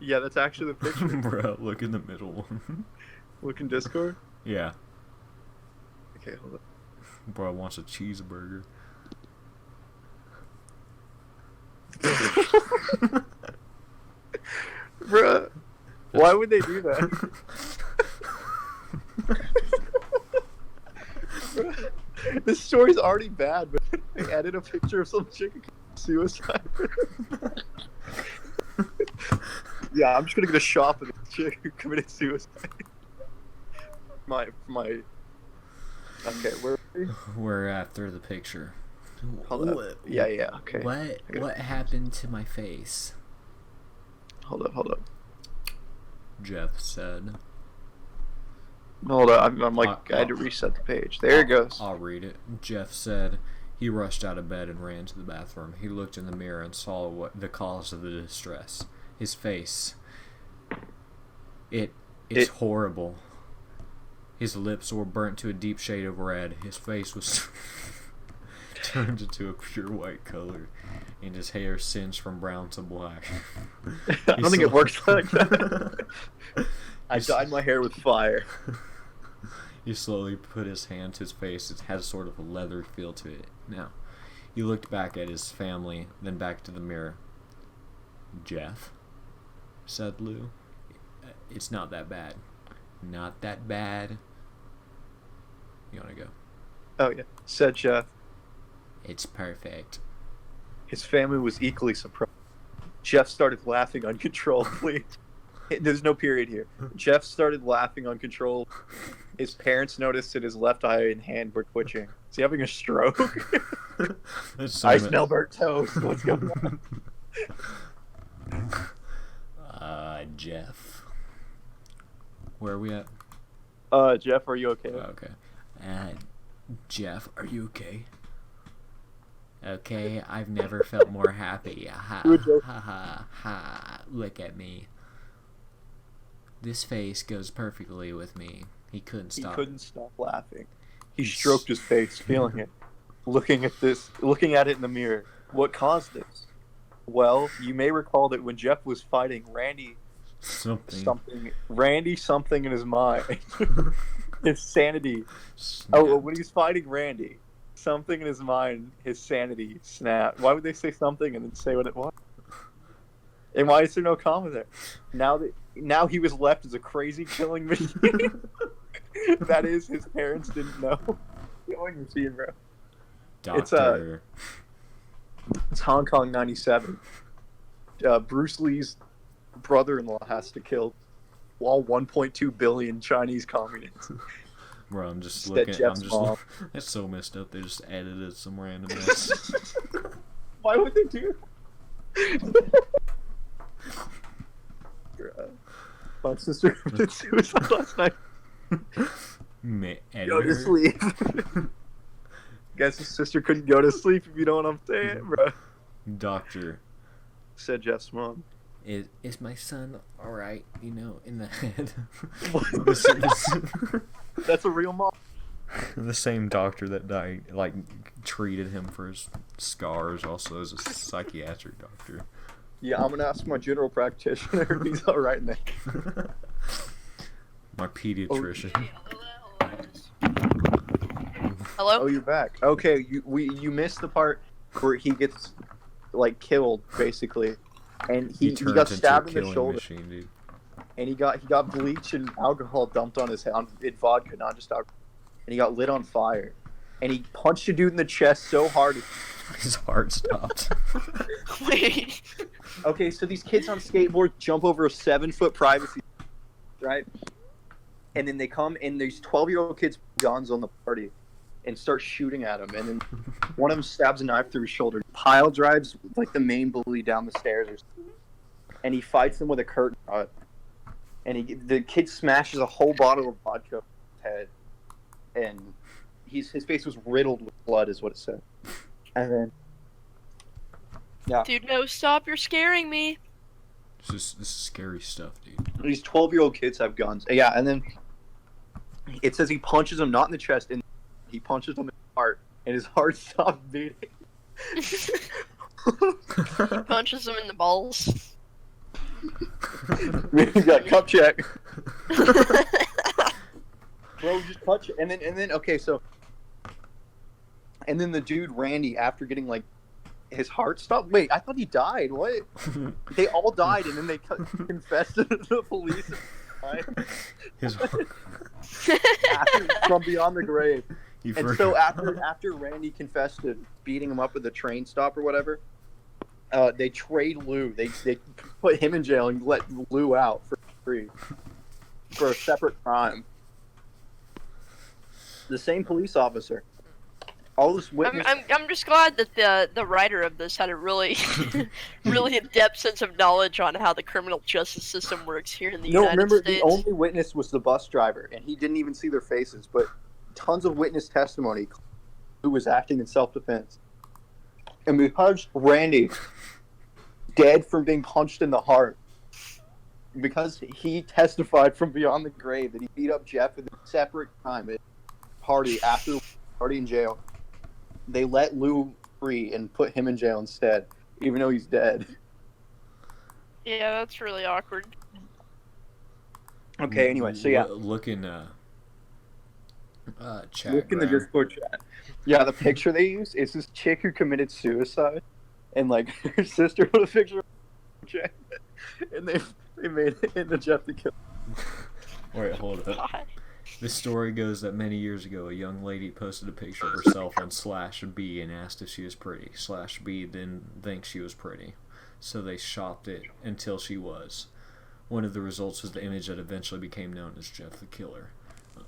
Speaker 4: Yeah, that's actually the picture.
Speaker 3: Bro, look in the middle one.
Speaker 4: Look in Discord.
Speaker 3: Yeah.
Speaker 4: Okay, hold up.
Speaker 3: Bro wants a cheeseburger.
Speaker 4: Bruh, why would they do that? Bruh, this story's already bad, but they added a picture of some chick who committed suicide. Yeah, I'm just gonna get a shop of this chick who committed suicide. My. Okay, where are we?
Speaker 3: We're after the picture.
Speaker 4: Hold up. Yeah, okay.
Speaker 3: What happened to my face?
Speaker 4: Hold up.
Speaker 3: Jeff said.
Speaker 4: Hold up, I'm like, I had to reset the page. There it goes.
Speaker 3: I'll read it. Jeff said he rushed out of bed and ran to the bathroom. He looked in the mirror and saw the cause of the distress. His face. It's horrible. His lips were burnt to a deep shade of red. His face was turned into a pure white color, and his hair singed from brown to black.
Speaker 4: I don't think it works like that. I dyed my hair with fire.
Speaker 3: He slowly put his hand to his face. It had sort of a leather feel to it. Now, he looked back at his family, then back to the mirror. Jeff, said Lou. It's not that bad. Not that bad. You want to go?
Speaker 4: Oh, yeah. Said Jeff.
Speaker 3: It's perfect.
Speaker 4: His family was equally surprised. Jeff started laughing uncontrollably. There's no period here. Jeff started laughing uncontrollably. His parents noticed that his left eye and hand were twitching. Is he having a stroke? I smell burnt toast. What's going
Speaker 3: on? Jeff. Where are we at?
Speaker 4: Jeff, are you okay?
Speaker 3: Okay. Jeff, are you okay? Okay, I've never felt more happy. Ha ha ha ha. Look at me. This face goes perfectly with me. He couldn't stop.
Speaker 4: He couldn't stop laughing. He stroked his face, feeling it. Looking at it in the mirror. What caused this? Well, you may recall that when Jeff was fighting Randy something in his mind. His sanity. Oh, when he was fighting Randy, something in his mind, his sanity snapped. Why would they say something and then say what it was? And why is there no comma there? Now he was left as a crazy killing machine. That is, his parents didn't know. Killing machine, bro.
Speaker 3: Doctor.
Speaker 4: It's Hong Kong 97. Bruce Lee's brother-in-law has to kill all 1.2 billion Chinese communists.
Speaker 3: Bro, I'm just looking. It's so messed up. They just edited some random mess.
Speaker 4: Why would they do? My sister committed suicide last night. Go to sleep. Guess his sister couldn't go to sleep, if you know what I'm saying, bro.
Speaker 3: Doctor,
Speaker 4: said Jeff's mom.
Speaker 3: Is my son alright, in the head?
Speaker 4: That's a real mom.
Speaker 3: The same doctor that died, treated him for his scars, also is a psychiatric doctor.
Speaker 4: Yeah, I'm gonna ask my general practitioner if he's alright now.
Speaker 3: My pediatrician.
Speaker 2: Hello?
Speaker 4: Oh, you're back. Okay, you missed the part where he gets killed, basically. And he got stabbed in the shoulder,
Speaker 3: machine, dude.
Speaker 4: And he got bleach and alcohol dumped on his head, vodka, not just alcohol, and he got lit on fire, and he punched a dude in the chest so hard
Speaker 3: his heart stopped.
Speaker 2: Wait.
Speaker 4: Okay, so these kids on skateboards jump over a 7-foot privacy, right? And then they come and these 12-year-old kids put guns on the party and start shooting at him, and then one of them stabs a knife through his shoulder. Pile drives the main bully down the stairs, and he fights him with a curtain rod. And the kid smashes a whole bottle of vodka on his head, and his face was riddled with blood, is what it said. And then, yeah.
Speaker 2: Dude, no, stop! You're scaring me.
Speaker 3: This is scary stuff, dude.
Speaker 4: These 12-year-old kids have guns. Yeah, and then it says he punches him not in the chest, and he punches him in the heart, and his heart stops beating.
Speaker 2: He punches him in the balls.
Speaker 4: You got cup check. Bro, just punch it. And then okay, so and then the dude Randy, after getting his heart stopped. Wait, I thought he died. What? They all died, and then they confessed to the police. Right? From beyond the grave. So after Randy confessed to beating him up with a train stop or whatever, they trade Lou. They put him in jail and let Lou out for free for a separate crime. The same police officer. All this witness.
Speaker 2: I'm just glad that the writer of this had a really really in-depth sense of knowledge on how the criminal justice system works here in the United States.
Speaker 4: The only witness was the bus driver, and he didn't even see their faces, but tons of witness testimony who was acting in self-defense. And because Randy, dead from being punched in the heart, because he testified from beyond the grave that he beat up Jeff at a separate time at party after party in jail. They let Lou free and put him in jail instead, even though he's dead.
Speaker 2: Yeah, that's really awkward.
Speaker 4: Okay, anyway, so yeah.
Speaker 3: Look in chat.
Speaker 4: Look in the Discord chat. Yeah, the picture they used is this chick who committed suicide, and like her sister put a picture of Jeff, and they made it into Jeff the Killer.
Speaker 3: Wait, hold up.
Speaker 2: God.
Speaker 3: This story goes that many years ago, a young lady posted a picture of herself on /B and asked if she was pretty. /B didn't think she was pretty, so they shopped it until she was. One of the results was the image that eventually became known as Jeff the Killer.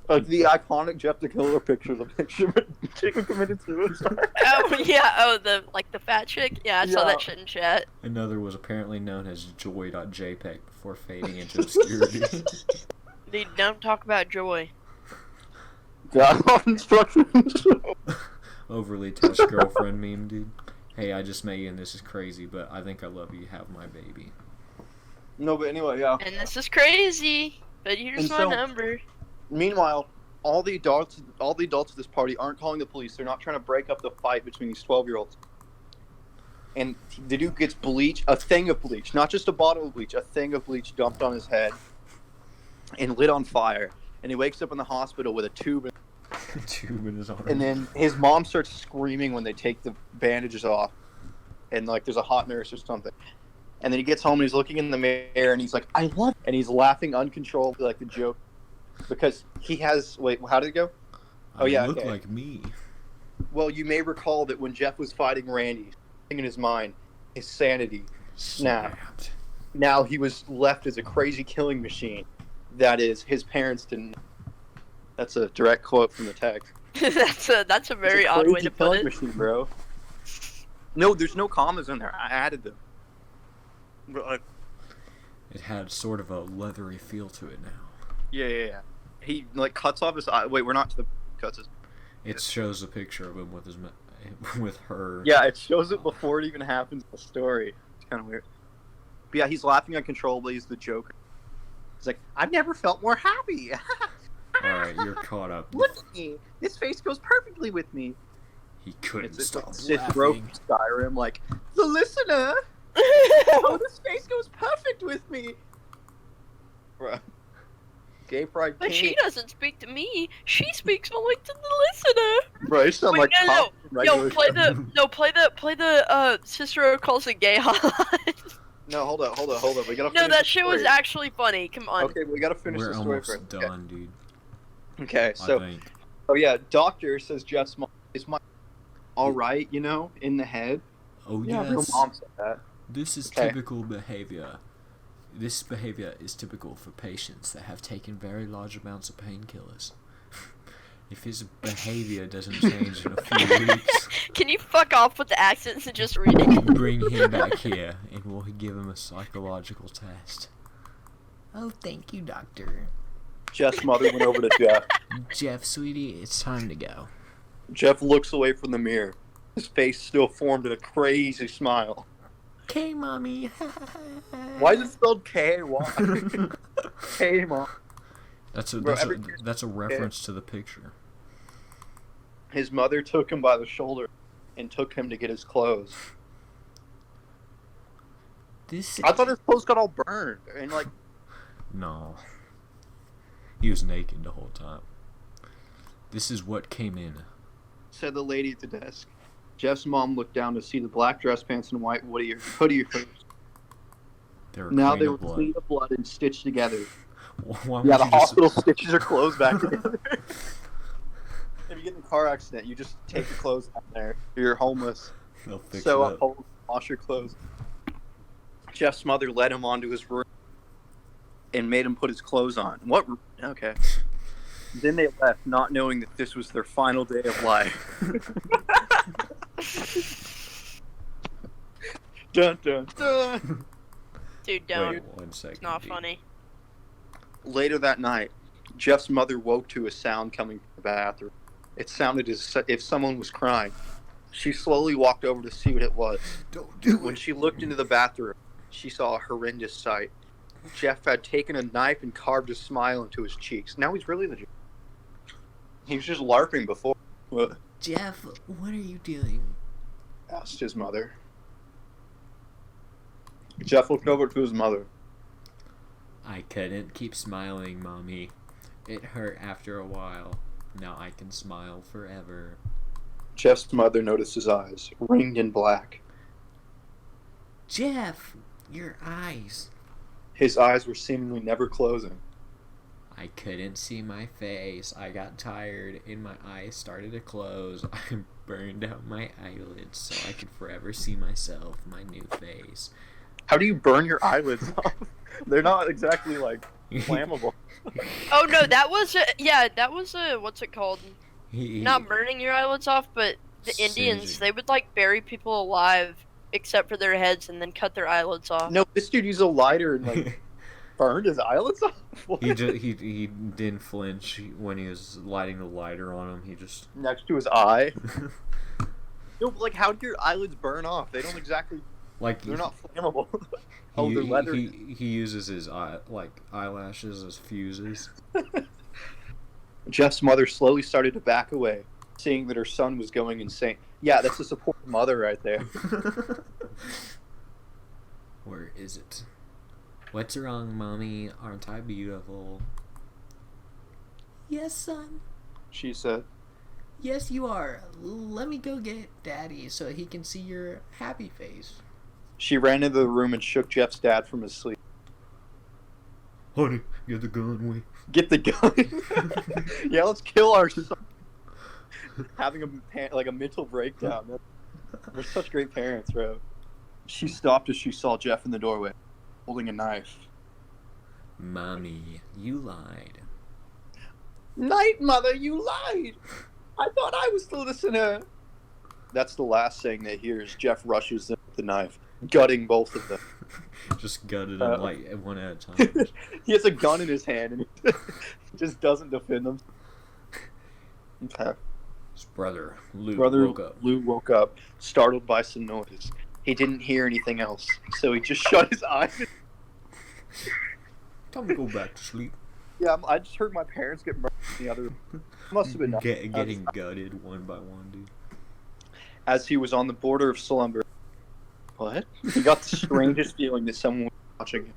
Speaker 4: The iconic Jeff the Killer picture, the picture of a chick who committed suicide.
Speaker 2: Oh yeah, the fat chick. Yeah, I saw that shit in chat.
Speaker 3: Another was apparently known as joy.jpg before fading into obscurity.
Speaker 2: Dude, don't talk about joy.
Speaker 4: Got off instructions.
Speaker 3: Overly touched girlfriend meme, dude. Hey, I just met you and this is crazy, but I think I love you. Have my baby.
Speaker 4: No, but anyway, yeah.
Speaker 2: And this is crazy, but here's my number.
Speaker 4: Meanwhile, all the adults at this party aren't calling the police. They're not trying to break up the fight between these 12-year-olds. And the dude gets bleach, a thing of bleach, not just a bottle of bleach, a thing of bleach dumped on his head and lit on fire. And he wakes up in the hospital with a tube
Speaker 3: in his arm.
Speaker 4: And then his mom starts screaming when they take the bandages off. And like there's a hot nurse or something. And then he gets home and he's looking in the mirror and he's like, I love it. And he's laughing uncontrollably like the joke. Because he has... Wait, how did it go? Oh, yeah,
Speaker 3: look like me.
Speaker 4: Well, you may recall that when Jeff was fighting Randy, in his mind, his sanity snapped. Now he was left as a crazy killing machine. That is, his parents didn't... That's a direct quote from the text.
Speaker 2: that's a very odd way to put it.
Speaker 4: Machine, bro. No, there's no commas in there. I added them. But,
Speaker 3: it had sort of a leathery feel to it now.
Speaker 4: Yeah. He like cuts off his eye. Wait, we're not to the cuts his.
Speaker 3: It shows a picture of him with her.
Speaker 4: Yeah, it shows it before it even happens in the story. It's kind of weird. But yeah, he's laughing uncontrollably. He's the Joker. He's like, I've never felt more happy.
Speaker 3: Alright, you're caught up.
Speaker 4: Look at me. This face goes perfectly with me.
Speaker 3: He couldn't stop
Speaker 4: It's
Speaker 3: laughing.
Speaker 4: broke Skyrim, like, the listener. Oh, this face goes perfect with me. Bruh. Gay pride
Speaker 2: But
Speaker 4: king.
Speaker 2: she doesn't speak to me. She speaks only to the listener.
Speaker 4: Bro, you sound
Speaker 2: Wait,
Speaker 4: like
Speaker 2: no.
Speaker 4: Tom from regular
Speaker 2: Play the sister calls it gay hotline.
Speaker 4: No, hold up. We gotta finish
Speaker 2: No, that
Speaker 4: the
Speaker 2: shit was
Speaker 4: story.
Speaker 2: actually funny. Come on.
Speaker 4: Okay, we gotta finish
Speaker 3: We're
Speaker 4: the story
Speaker 3: almost
Speaker 4: first.
Speaker 3: done, dude.
Speaker 4: Okay,
Speaker 3: I
Speaker 4: so,
Speaker 3: think.
Speaker 4: oh yeah, doctor says Jeff's mom is alright, you know, in the head.
Speaker 3: Oh,
Speaker 4: Yeah, real
Speaker 3: yes.
Speaker 4: mom said that.
Speaker 3: This is
Speaker 4: Okay.
Speaker 3: typical behavior. This behavior is typical for patients that have taken very large amounts of painkillers. If his behavior doesn't change in a few weeks,
Speaker 2: Can you fuck off with the accents and just read it?
Speaker 3: bring him back here and we'll give him a psychological test. Oh, thank you, doctor.
Speaker 4: Jeff's mother went over to Jeff.
Speaker 3: Jeff, sweetie, it's time to go.
Speaker 4: Jeff looks away from the mirror. His face still formed in a crazy smile.
Speaker 3: Okay, mommy.
Speaker 4: Why is it spelled K-Y? K, mom.
Speaker 3: That's
Speaker 4: Bro,
Speaker 3: a reference to the picture.
Speaker 4: His mother took him by the shoulder and took him to get his clothes. I thought his clothes got all burned and like.
Speaker 3: No. He was naked the whole time. This is what came in.
Speaker 4: Said the lady at the desk. Jeff's mom looked down to see the black dress pants and white hoodie first. Now they were clean of blood and stitched together. Yeah, the hospital stitches her clothes back together. If you get in a car accident, you just take your clothes out there. You're homeless.
Speaker 3: They'll fix
Speaker 4: Sew
Speaker 3: it
Speaker 4: up holes, wash your clothes. Jeff's mother led him onto his room and made him put his clothes on. What? Okay. Then they left, not knowing that this was their final day of life. Dun dun dun.
Speaker 2: Dude, don't.
Speaker 3: Wait 1 second.
Speaker 2: It's not
Speaker 3: dude.
Speaker 2: funny.
Speaker 4: Later that night, Jeff's mother woke to a sound coming from the bathroom. It sounded as if someone was crying. She slowly walked over to see what it was.
Speaker 3: Don't do
Speaker 4: When
Speaker 3: it.
Speaker 4: she looked into the bathroom, she saw a horrendous sight. Jeff had taken a knife and carved a smile into his cheeks. Now he's really the Joker. He was just LARPing before. Well,
Speaker 3: Jeff, what are you doing?
Speaker 4: asked his mother. Jeff looked over to his mother.
Speaker 3: I couldn't keep smiling, Mommy. It hurt after a while. Now I can smile forever.
Speaker 4: Jeff's mother noticed his eyes, ringed in black.
Speaker 3: Jeff, your eyes.
Speaker 4: His eyes were seemingly never closing.
Speaker 3: I couldn't see my face. I got tired and my eyes started to close. I burned out my eyelids so I could forever see myself, my new face.
Speaker 4: How do you burn your eyelids off? They're not exactly, like, flammable.
Speaker 2: Oh no, that was a what's it called? Not burning your eyelids off, but the Indians,
Speaker 3: Singeing.
Speaker 2: they would like bury people alive except for their heads and then cut their eyelids off.
Speaker 4: No, this dude used a lighter and, like, burned his eyelids off? What?
Speaker 3: He didn't flinch when he was lighting the lighter on him. He just
Speaker 4: Next to his eye? No, but, like, how do your eyelids burn off? They don't exactly...
Speaker 3: like
Speaker 4: They're not flammable. Oh, they're leather.
Speaker 3: He uses his eyelashes as fuses.
Speaker 4: Jeff's mother slowly started to back away, seeing that her son was going insane. Yeah, that's a supportive mother right there.
Speaker 3: Where is it? What's wrong, Mommy? Aren't I beautiful? Yes, son.
Speaker 4: She said.
Speaker 3: Yes, you are. Let me go get Daddy so he can see your happy face.
Speaker 4: She ran into the room and shook Jeff's dad from his sleep.
Speaker 3: Honey, get the gun, we.
Speaker 4: Get the gun. Yeah, let's kill our son. Having a mental breakdown. They're such great parents, bro. She stopped as she saw Jeff in the doorway, holding a knife.
Speaker 3: Mommy, you lied.
Speaker 4: Night, mother, you lied. I thought I was the listener. That's the last thing they hear as Jeff rushes in with the knife, gutting both of them.
Speaker 3: Just gutted them like one at a time.
Speaker 4: He has a gun in his hand and he just doesn't defend them. Okay.
Speaker 3: His brother, Luke,
Speaker 4: Brother
Speaker 3: woke up.
Speaker 4: Lou woke up, startled by some noise. He didn't hear anything else, so he just shut his eyes.
Speaker 3: Time to go back to sleep.
Speaker 4: Yeah, I just heard my parents get murdered in the other room. Must have been
Speaker 3: Getting gutted one by one, dude.
Speaker 4: As he was on the border of slumber. What? He got the strangest feeling that someone was watching him.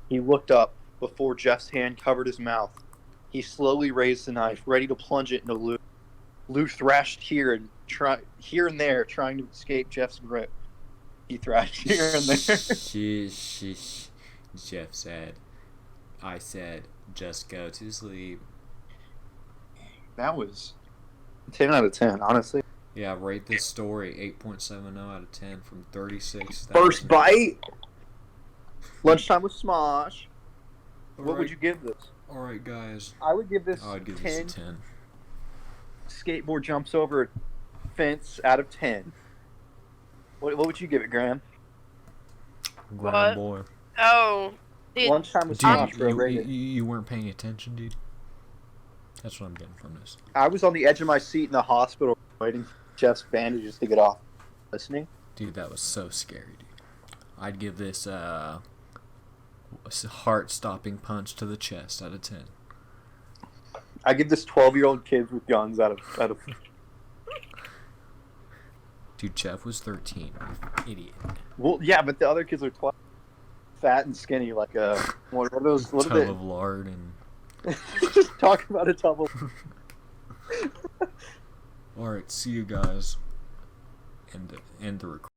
Speaker 4: He looked up before Jeff's hand covered his mouth. He slowly raised the knife, ready to plunge it into Lou. Lou thrashed here and there, trying to escape Jeff's grip. He thrashed here and there.
Speaker 3: Shh. Jeff said. I said, just go to sleep.
Speaker 4: That was 10 out of 10, honestly.
Speaker 3: Yeah, rate this story 8.70 out of 10 from 36.
Speaker 4: First bite. Lunchtime with Smosh. What
Speaker 3: Alright.
Speaker 4: would you give this?
Speaker 3: Alright, guys.
Speaker 4: I would give this
Speaker 3: I'd give
Speaker 4: 10
Speaker 3: this a 10.
Speaker 4: skateboard jumps over a fence out of 10. What would you give it, Graham?
Speaker 3: Ground boy.
Speaker 2: Oh, dude,
Speaker 4: Lunchtime with
Speaker 3: Dude,
Speaker 4: Smosh, bro. Rate it.
Speaker 3: you weren't paying attention, dude. That's what I'm getting from this.
Speaker 4: I was on the edge of my seat in the hospital waiting for Jeff's bandages to get off. Listening?
Speaker 3: Dude, that was so scary, dude. I'd give this a heart-stopping punch to the chest out of 10.
Speaker 4: I give this 12-year-old kids with guns out of.
Speaker 3: Dude, Jeff was 13. Idiot.
Speaker 4: Well, yeah, but the other kids are 12, fat and skinny, like what are those? What
Speaker 3: Tub
Speaker 4: are they?
Speaker 3: of lard and...
Speaker 4: Just talk about a tub of.
Speaker 3: Alright, see you guys. End the recording.